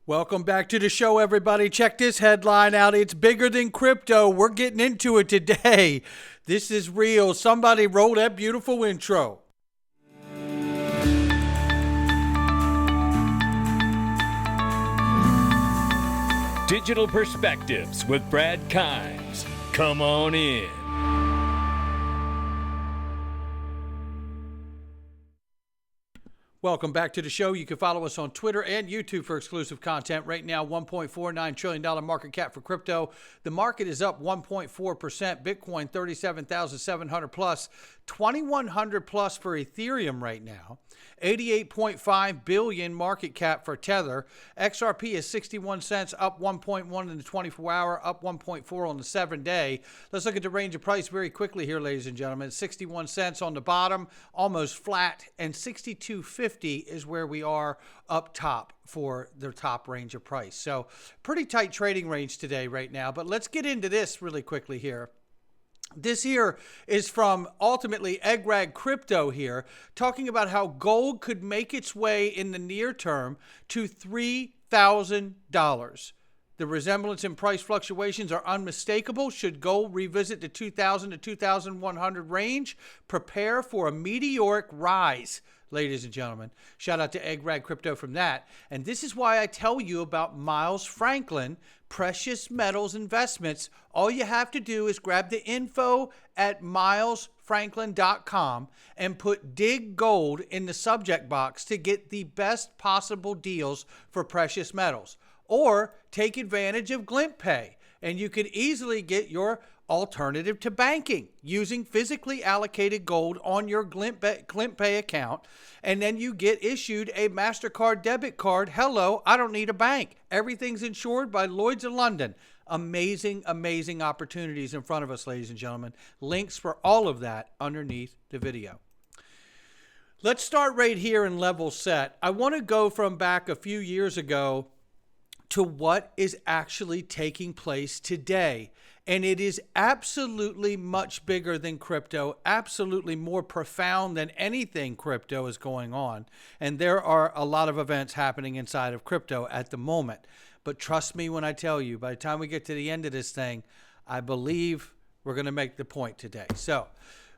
Welcome back to the show, everybody. Check this headline out. It's bigger than crypto. We're getting into it today. This is real. Somebody roll that beautiful intro. Digital Perspectives with Brad Kimes. Come on in. Welcome back to the show. You can follow us on Twitter and YouTube for exclusive content. Right now, $1.49 trillion market cap for crypto. The market is up 1.4%. Bitcoin, 37,700 plus. 2,100 plus for Ethereum right now. 88.5 billion market cap for Tether. XRP is 61 cents, up 1.1 in the 24-hour, up 1.4 on the 7-day. Let's look at the range of price very quickly here, ladies and gentlemen. 61 cents on the bottom, almost flat, and 62.50 is where we are up top for the top range of price. So pretty tight trading range today right now, but let's get into this really quickly here. This here is from ultimately Egg Crypto here, talking about how gold could make its way in the near term to $3,000. The resemblance in price fluctuations are unmistakable. Should gold revisit the 2,000 to 2,100 range, prepare for a meteoric rise, ladies and gentlemen. Shout out to Egg Crypto from that. And this is why I tell you about Miles Franklin Precious Metals Investments. All you have to do is grab the info at milesfranklin.com and put dig gold in the subject box to get the best possible deals for precious metals. Or take advantage of Glint Pay, and you could easily get your alternative to banking using physically allocated gold on your Glint Pay account, and then you get issued a MasterCard debit card. Hello, I don't need a bank. Everything's insured by Lloyd's of London. Amazing, amazing opportunities in front of us, ladies and gentlemen. Links for all of that underneath the video. Let's start right here in level set. I want to go from back a few years ago to what is actually taking place today. And it is absolutely much bigger than crypto, absolutely more profound than anything crypto is going on. And there are a lot of events happening inside of crypto at the moment. But trust me when I tell you, by the time we get to the end of this thing, I believe we're going to make the point today. So,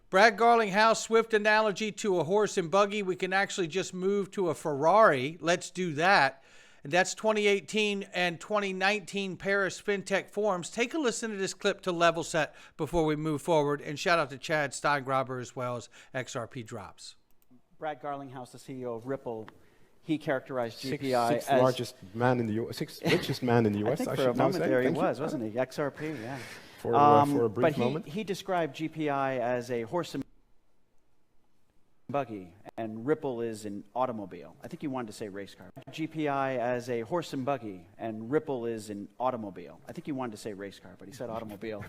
Brad Garlinghouse, Swift analogy to a horse and buggy. We can actually just move to a Ferrari. Let's do that. And that's 2018 and 2019 Paris FinTech Forums. Take a listen to this clip to level set before we move forward. And shout out to Chad Steingraber as well as XRP Drops. Brad Garlinghouse, the CEO of Ripple, he characterized GPI sixth as largest man in the U.S., sixth richest man in the U.S. I think for a moment there he was, wasn't he? XRP, yeah. For a brief moment. But he described GPI as a horse and buggy, and Ripple is an automobile. I think he wanted to say race car. GPI as a horse and buggy, and Ripple is an automobile. I think he wanted to say race car, but he said automobile.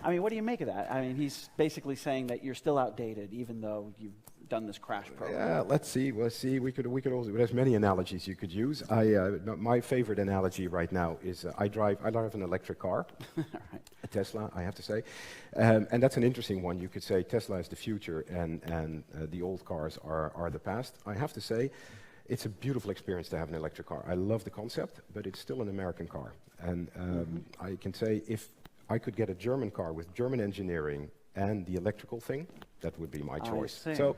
I mean, what do you make of that? I mean, he's basically saying that you're still outdated, even though you've done this crash program. Yeah, let's see. We'll see. We could also. There's many analogies you could use. My favorite analogy right now is I drive an electric car, Right. a Tesla, I have to say, and that's an interesting one. You could say Tesla is the future, and the old cars are the past. I have to say, it's a beautiful experience to have an electric car. I love the concept, but it's still an American car, and I can say if I could get a German car with German engineering and the electrical thing, that would be my choice. So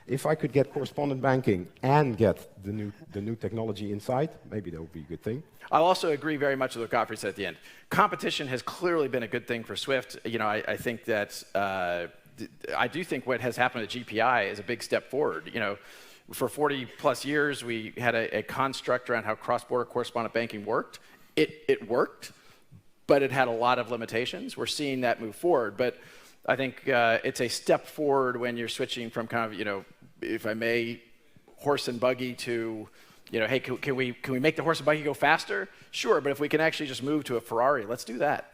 if I could get correspondent banking and get the new technology inside, maybe that would be a good thing. I'll also agree very much with what Godfrey said at the end. Competition has clearly been a good thing for Swift. You know, I think that I do think what has happened at GPI is a big step forward. You know, for 40 plus years, we had a construct around how cross-border correspondent banking worked. It worked, but it had a lot of limitations. We're seeing that move forward, but I think it's a step forward when you're switching from kind of, you know, if I may, horse and buggy to, you know, hey, can we make the horse and buggy go faster? Sure, but if we can actually just move to a Ferrari, let's do that.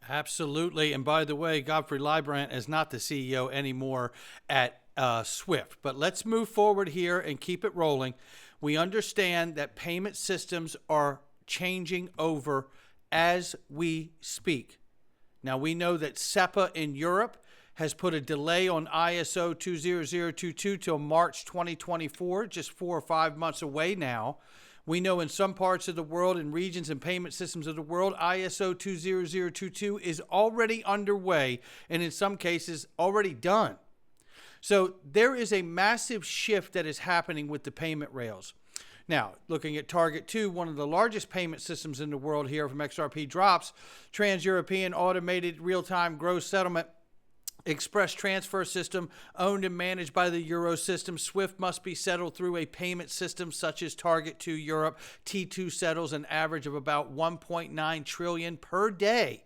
Absolutely. And by the way, Godfrey Librand is not the CEO anymore at Swift. But let's move forward here and keep it rolling. We understand that payment systems are changing over as we speak. Now, we know that SEPA in Europe has put a delay on ISO 20022 till March 2024, just 4 or 5 months away now. We know in some parts of the world, in regions and payment systems of the world, ISO 20022 is already underway and in some cases already done. So there is a massive shift that is happening with the payment rails. Now, looking at Target 2, one of the largest payment systems in the world here from XRP Drops, Trans-European Automated Real-Time Gross Settlement Express Transfer System, owned and managed by the Euro system. SWIFT must be settled through a payment system such as Target 2 Europe. T2 settles an average of about 1.9 trillion per day.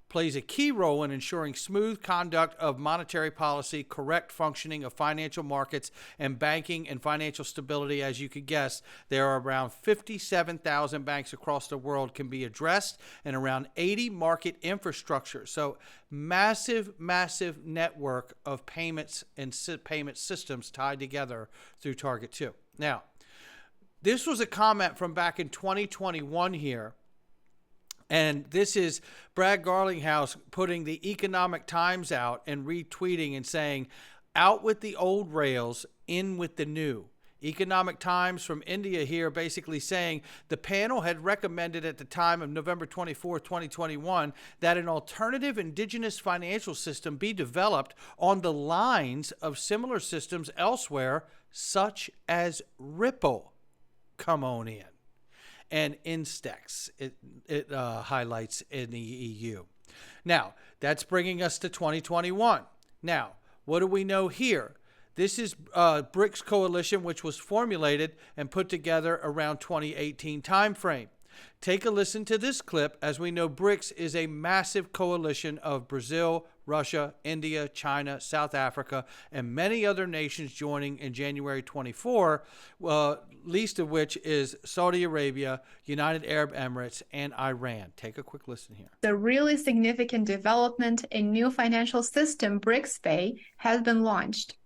Plays a key role in ensuring smooth conduct of monetary policy, correct functioning of financial markets, and banking and financial stability. As you could guess, there are around 57,000 banks across the world can be addressed and around 80 market infrastructure. So massive, massive network of payments and payment systems tied together through Target 2. Now, this was a comment from back in 2021 here. And this is Brad Garlinghouse putting the Economic Times out and retweeting and saying, out with the old rails, in with the new. Economic Times from India here basically saying the panel had recommended at the time of November 24, 2021, that an alternative indigenous financial system be developed on the lines of similar systems elsewhere, such as Ripple. Come on in. And Instex, it highlights in the EU. Now, that's bringing us to 2021. Now, what do we know here? This is BRICS coalition, which was formulated and put together around 2018 timeframe. Take a listen to this clip. As we know, BRICS is a massive coalition of Brazil, Russia, India, China, South Africa, and many other nations joining in January 24, least of which is Saudi Arabia, United Arab Emirates, and Iran. Take a quick listen here. The really significant development, a new financial system, BRICS Pay, has been launched.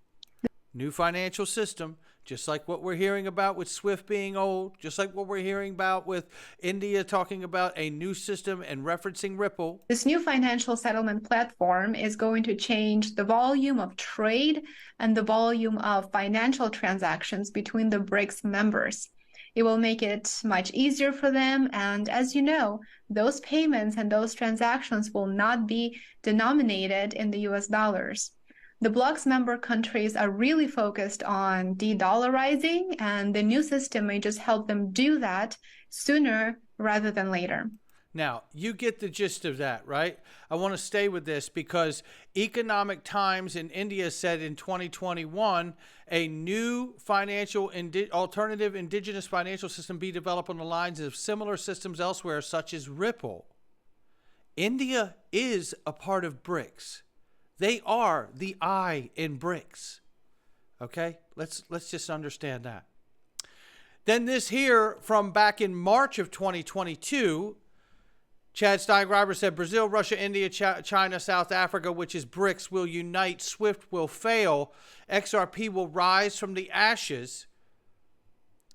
New financial system, just like what we're hearing about with SWIFT being old, just like what we're hearing about with India talking about a new system and referencing Ripple. This new financial settlement platform is going to change the volume of trade and the volume of financial transactions between the BRICS members. It will make it much easier for them, and as you know, those payments and those transactions will not be denominated in the US dollars. The bloc's member countries are really focused on de-dollarizing, and the new system may just help them do that sooner rather than later. Now, you get the gist of that, right? I want to stay with this because Economic Times in India said in 2021, a new alternative indigenous financial system be developed on the lines of similar systems elsewhere, such as Ripple. India is a part of BRICS. They are the I in BRICS. Okay? Let's just understand that. Then this here from back in March of 2022, Chad Steingreiber said Brazil, Russia, India, China, South Africa, which is BRICS, will unite. SWIFT will fail. XRP will rise from the ashes.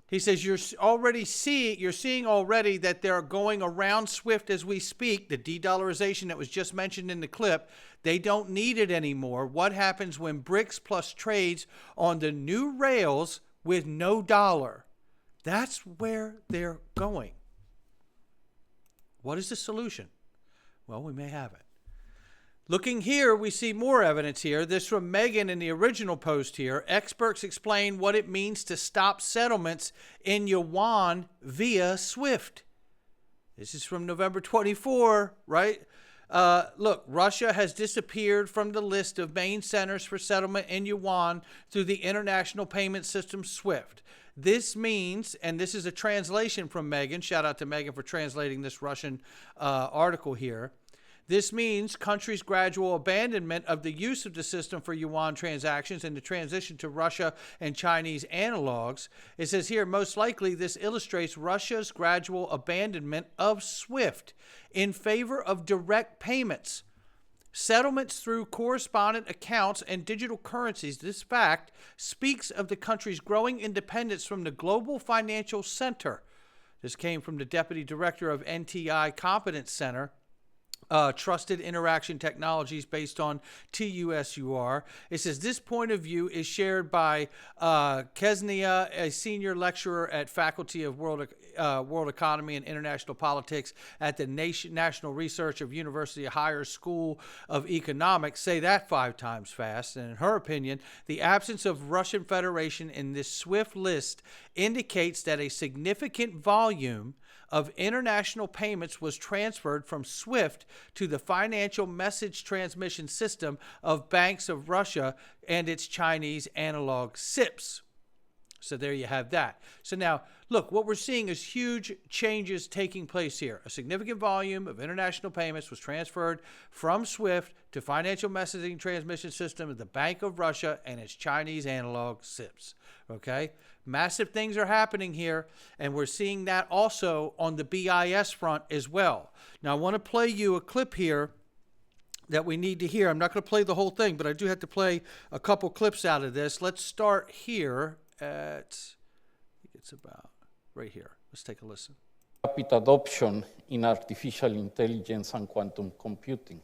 He says you're seeing already that they're going around SWIFT as we speak, the de-dollarization that was just mentioned in the clip. They don't need it anymore. What happens when BRICS plus trades on the new rails with no dollar? That's where they're going. What is the solution? Well, we may have it. Looking here, we see more evidence here. This from Megan in the original post here. Experts explain what it means to stop settlements in yuan via SWIFT. This is from November 24, right? Look, Russia has disappeared from the list of main centers for settlement in yuan through the international payment system SWIFT. This means, and this is a translation from Megan, shout out to Megan for translating this Russian article here. This means countries' gradual abandonment of the use of the system for yuan transactions and the transition to Russia and Chinese analogs. It says here, most likely this illustrates Russia's gradual abandonment of SWIFT in favor of direct payments, settlements through correspondent accounts and digital currencies. This fact speaks of the country's growing independence from the global financial center. This came from the deputy director of NTI Competence Center. Trusted Interaction Technologies based on TUSUR. It says this point of view is shared by Ksenia, a senior lecturer at Faculty of World World Economy and International Politics at the National Research of University of Higher School of Economics. Say that 5 times fast. And in her opinion, the absence of Russian Federation in this SWIFT list indicates that a significant volume of international payments was transferred from SWIFT to the financial message transmission system of banks of Russia and its Chinese analog SIPs. So there you have that. So now, look, what we're seeing is huge changes taking place here. A significant volume of international payments was transferred from SWIFT to financial messaging transmission system of the Bank of Russia and its Chinese analog SIPs. Okay? Massive things are happening here, and we're seeing that also on the BIS front as well. Now, I want to play you a clip here that we need to hear. I'm not going to play the whole thing, but I do have to play a couple clips out of this. Let's start here at, I think it's about right here. Let's take a listen. Rapid adoption in artificial intelligence and quantum computing.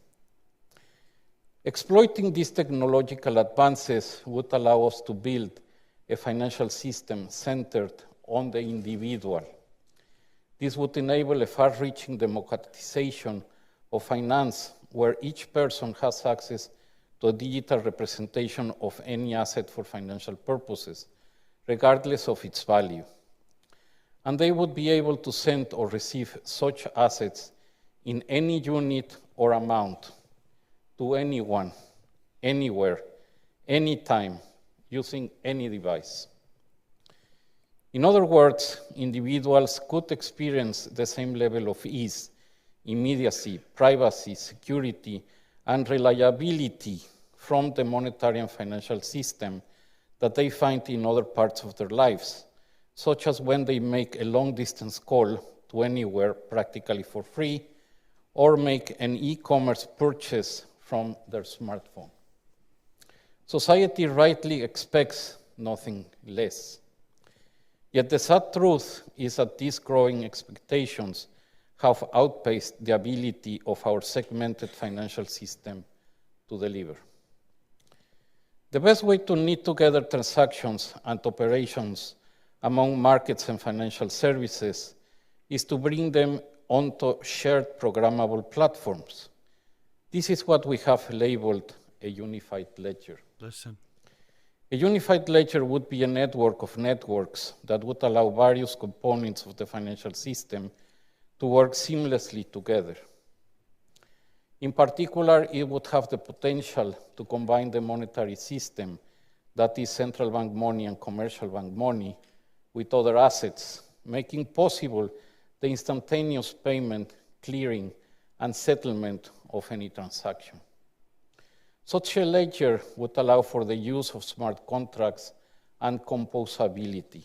Exploiting these technological advances would allow us to build a financial system centered on the individual. This would enable a far-reaching democratization of finance where each person has access to a digital representation of any asset for financial purposes, regardless of its value. And they would be able to send or receive such assets in any unit or amount to anyone, anywhere, anytime, using any device. In other words, individuals could experience the same level of ease, immediacy, privacy, security, and reliability from the monetary and financial system that they find in other parts of their lives, such as when they make a long-distance call to anywhere practically for free, or make an e-commerce purchase from their smartphone. Society rightly expects nothing less. Yet the sad truth is that these growing expectations have outpaced the ability of our segmented financial system to deliver. The best way to knit together transactions and operations among markets and financial services is to bring them onto shared programmable platforms. This is what we have labeled a unified ledger. Listen. A unified ledger would be a network of networks that would allow various components of the financial system to work seamlessly together. In particular, it would have the potential to combine the monetary system, that is central bank money and commercial bank money, with other assets, making possible the instantaneous payment, clearing, and settlement of any transaction. Such a ledger would allow for the use of smart contracts and composability.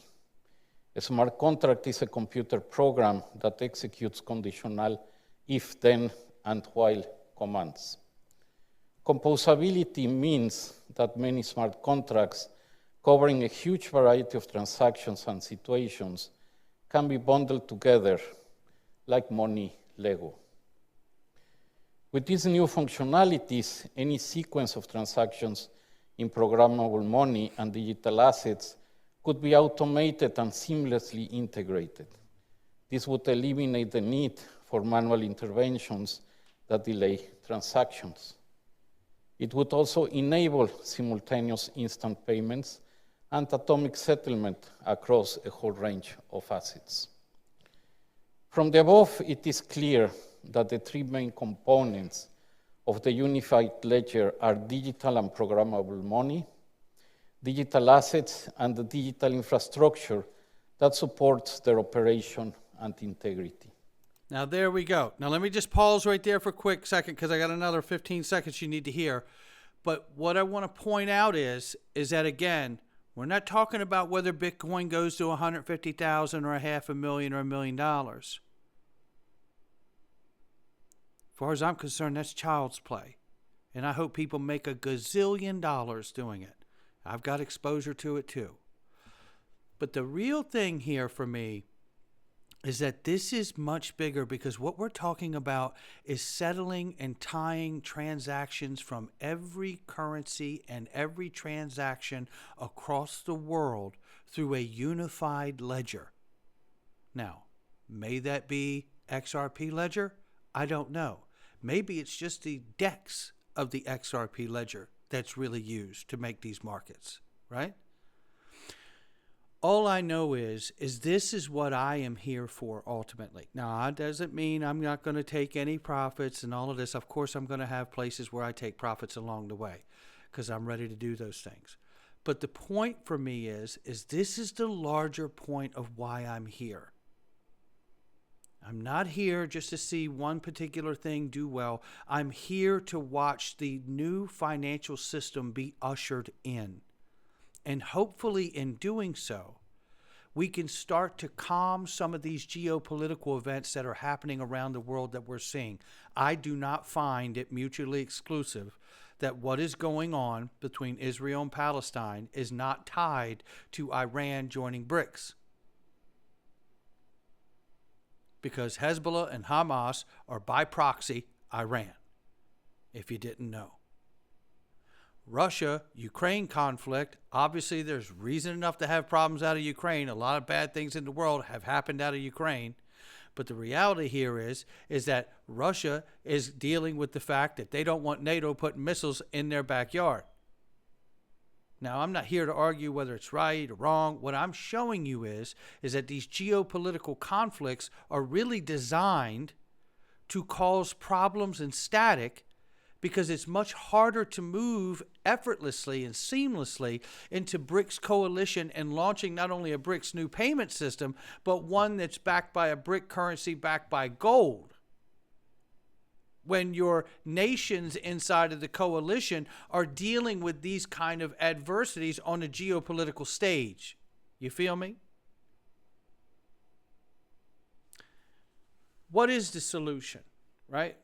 A smart contract is a computer program that executes conditional if, then, and while commands. Composability means that many smart contracts covering a huge variety of transactions and situations can be bundled together like money Lego. With these new functionalities, any sequence of transactions in programmable money and digital assets could be automated and seamlessly integrated. This would eliminate the need for manual interventions that delay transactions. It would also enable simultaneous instant payments and atomic settlement across a whole range of assets. From the above, it is clear that the 3 main components of the unified ledger are digital and programmable money, digital assets, and the digital infrastructure that supports their operation and integrity. Now, there we go. Now, let me just pause right there for a quick second because I got another 15 seconds you need to hear. But what I want to point out is that, again, we're not talking about whether Bitcoin goes to 150,000 or $500,000 or $1 million. As far as I'm concerned, that's child's play. And I hope people make a gazillion dollars doing it. I've got exposure to it too. But the real thing here for me is that this is much bigger because what we're talking about is settling and tying transactions from every currency and every transaction across the world through a unified ledger. Now, May that be XRP Ledger? I don't know. Maybe it's just the DEX of the XRP Ledger that's really used to make these markets, right? All I know is this is what I am here for ultimately. Now, that doesn't mean I'm not going to take any profits and all of this. Of course, I'm going to have places where I take profits along the way because I'm ready to do those things. But the point for me is this is the larger point of why I'm here. I'm not here just to see one particular thing do well. I'm here to watch the new financial system be ushered in. And hopefully in doing so, we can start to calm some of these geopolitical events that are happening around the world that we're seeing. I do not find it mutually exclusive that what is going on between Israel and Palestine is not tied to Iran joining BRICS. Because Hezbollah and Hamas are by proxy Iran, if you didn't know. Russia-Ukraine conflict, obviously there's reason enough to have problems out of Ukraine. A lot of bad things in the world have happened out of Ukraine. But the reality here is that Russia is dealing with the fact that they don't want NATO putting missiles in their backyard. Now, I'm not here to argue whether it's right or wrong. What I'm showing you is that these geopolitical conflicts are really designed to cause problems and static because it's much harder to move effortlessly and seamlessly into BRICS coalition and launching not only a BRICS new payment system, but one that's backed by a BRIC currency backed by gold. When your nations inside of the coalition are dealing with these kind of adversities on a geopolitical stage. You feel me? What is the solution, right?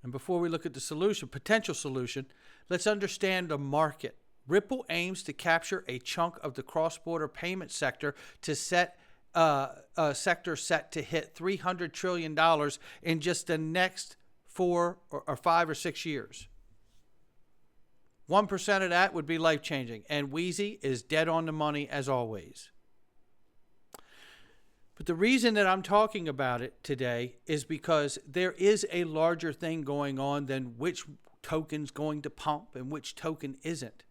And before we look at the solution, potential solution, let's understand the market. Ripple aims to capture a chunk of the cross-border payment sector to set sector set to hit $300 trillion in just the next 4 or 5 or 6 years. 1% of that would be life-changing, and Wheezy is dead on the money as always. But the reason that I'm talking about it today is because there is a larger thing going on than which token's going to pump and which token isn't.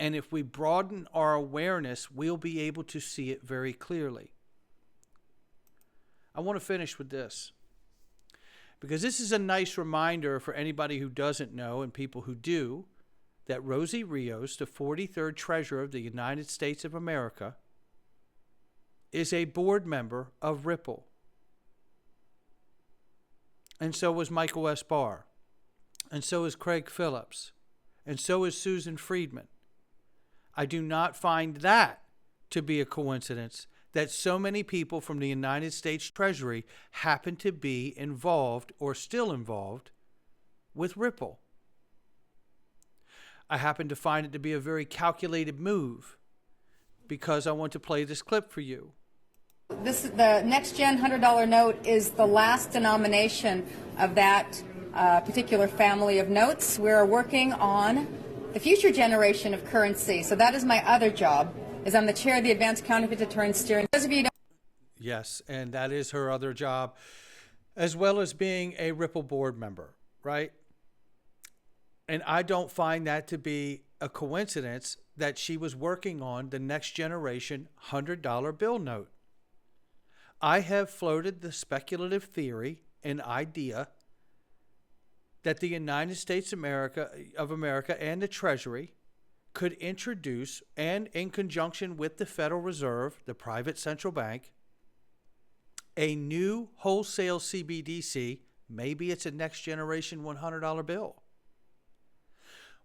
And if we broaden our awareness, we'll be able to see it very clearly. I want to finish with this, because this is a nice reminder for anybody who doesn't know and people who do, that Rosie Rios, the 43rd Treasurer of the United States of America, is a board member of Ripple. And so was Michael S. Barr. And so is Craig Phillips. And so is Susan Friedman. I do not find that to be a coincidence that so many people from the United States Treasury happen to be involved or still involved with Ripple. I happen to find it to be a very calculated move because I want to play this clip for you. The next gen $100 note is the last denomination of that particular family of notes. We're working on the future generation of currency. So that is my other job, is I'm the chair of the Advanced Counterfeit Deterrence Steering. Those of you who don't... Yes, and that is her other job, as well as being a Ripple board member, right? And I don't find that to be a coincidence that she was working on the next generation $100 bill note. I have floated the speculative theory and idea that the United States of America and the Treasury could introduce, and in conjunction with the Federal Reserve, the private central bank, a new wholesale CBDC, maybe it's a next generation $100 bill,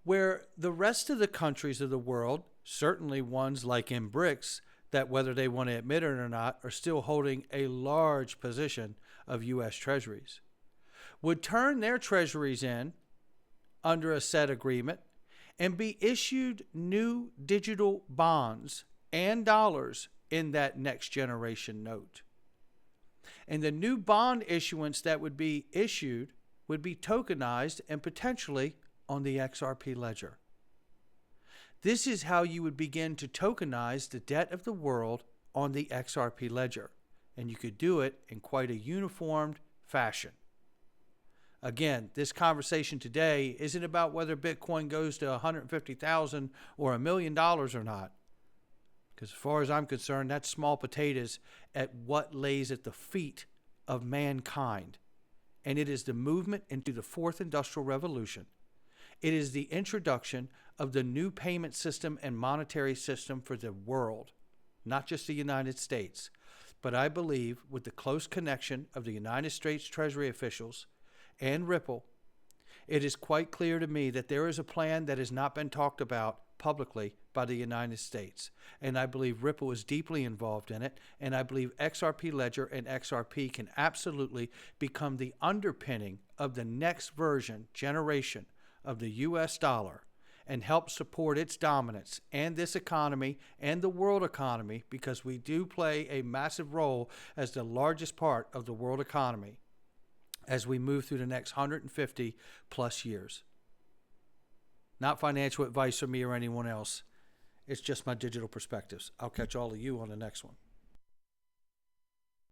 where the rest of the countries of the world, certainly ones like in BRICS, that whether they want to admit it or not, are still holding a large position of U.S. Treasuries, would turn their treasuries in under a set agreement and be issued new digital bonds and dollars in that next generation note. And the new bond issuance that would be issued would be tokenized and potentially on the XRP ledger. This is how you would begin to tokenize the debt of the world on the XRP ledger, and you could do it in quite a uniformed fashion. Again, this conversation today isn't about whether Bitcoin goes to 150,000 or $1 million or not. Because as far as I'm concerned, that's small potatoes at what lays at the feet of mankind. And it is the movement into the fourth industrial revolution. It is the introduction of the new payment system and monetary system for the world, not just the United States. But I believe with the close connection of the United States Treasury officials and Ripple, it is quite clear to me that there is a plan that has not been talked about publicly by the United States. And I believe Ripple is deeply involved in it. And I believe XRPLedger and XRP can absolutely become the underpinning of the next generation of the US dollar and help support its dominance and this economy and the world economy, because we do play a massive role as the largest part of the world economy as we move through the next 150 plus years. Not financial advice from me or anyone else. It's just my digital perspectives. I'll catch all of you on the next one.